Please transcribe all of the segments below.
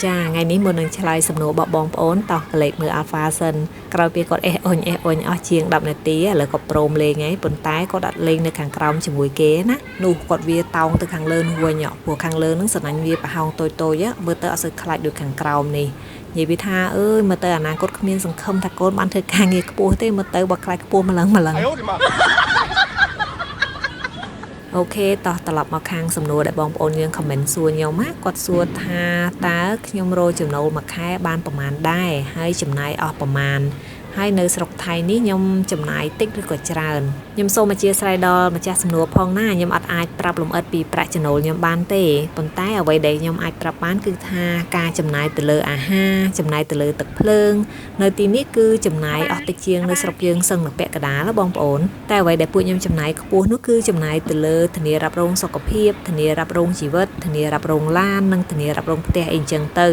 ចាថ្ងៃនេះមុននឹងឆ្លើយសំណួរបងប្អូនតោះកលេចមើល Alpha សិនក្រោយពីគាត់អេះអុញអស់ជាង10នាទីឥឡូវគាត់ព្រមលេងហើយប៉ុន្តែគាត់អត់លេងនៅខាងក្រោមជាមួយគេណានោះគាត់វាតោងទៅខាងលើនោះវិញព្រោះខាងលើនឹងសំណាញ់វាប្រហោងតូចមើលទៅអត់សូវខ្លាចដូចខាងក្រោមនេះនិយាយវាថាអើយមើលទៅអនាគតគ្មានសង្ឃឹមថាកូនបានធ្វើការងារខ្ពស់ទេមើលទៅបើខ្លាចខ្ពស់ម្លឹងអូខេតោះត្រឡប់មកខាងសំណួរដែលបងប្អូនយើងខមមិនសួរខ្ញុំណាគាត់សួរថាតើខ្ញុំរកចំណូលមួយខែបានប្រមាណដែរហើយចំណាយអស់ប្រមាណហើយនៅស្រុកថៃនេះខ្ញុំចំណាយតិចឬក៏ច្រើនខ្ញុំសូមអធិស្ឋានដល់ម្ចាស់សំណួរផងណាខ្ញុំអត់អាចប្រាប់លម្អិតពីប្រាក់ចំណូលខ្ញុំបានទេប៉ុន្តែអ្វីដែលខ្ញុំអាចប្រាប់បានគឺថាការចំណាយទៅលើអាហារចំណាយទៅលើទឹកភ្លើងនៅទីនេះគឺចំណាយអស់តិចជាងនៅស្រុកយើងសឹងនៅពាក់កណ្ដាលបងប្អូនតែអ្វីដែលពួកខ្ញុំចំណាយខ្ពស់នោះគឺចំណាយទៅលើធានារ៉ាប់រងសុខភាពធានារ៉ាប់រងជីវិតធានារ៉ាប់រងឡាននិងធានារ៉ាប់រងផ្ទះអីចឹងទៅ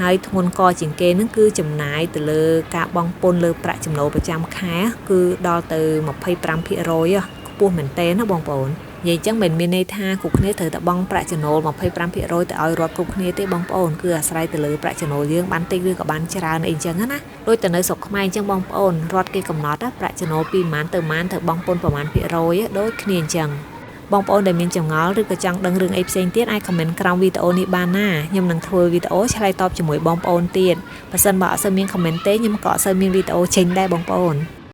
ហើយធ្ងន់កជាងគេនឹងគឺចំណាយទៅលើការបង់ពន្ធលើប្រាក់ចំណូលប្រចាំខែគឺដល់ទៅ 25% ខ្ពស់មែនតើណាបងប្អូននិយាយចឹងមិនមានន័យថាគ្រប់គ្នាត្រូវតែបង់ប្រាក់ចំណូល 25% ទៅឲ្យរដ្ឋគ្រប់គ្នាទេបងប្អូនគឺអាស្រ័យទៅលើប្រាក់ចំណូលយើងបានតិចឬក៏បានច្រើនអីចឹងណាដូចទៅនៅស្រុកខ្មែរអញ្ចឹងបងប្អូនរដ្ឋគេកំណត់ប្រាក់ចំណូលពីប៉ុន្មានទៅប៉ុន្មានត្រូវបង់ពន្ធប្រមាណភាគរយដូចគ្នាអញ្ចឹងបងប្អូនដែលមានចម្ងល់ឬក៏ចង់ដឹងរឿងអីផ្សេងទៀតអាចខមមិនក្រោមវីដេអូនេះបានណាខ្ញុំនឹងធ្វើវីដេអូឆ្លើយតបជាមួយបងប្អូនទៀតបើសិនបើអត់សូវមានខមមិនទេខ្ញុំក៏អត់សូវមានវីដេអូចេញដែរបងប្អូន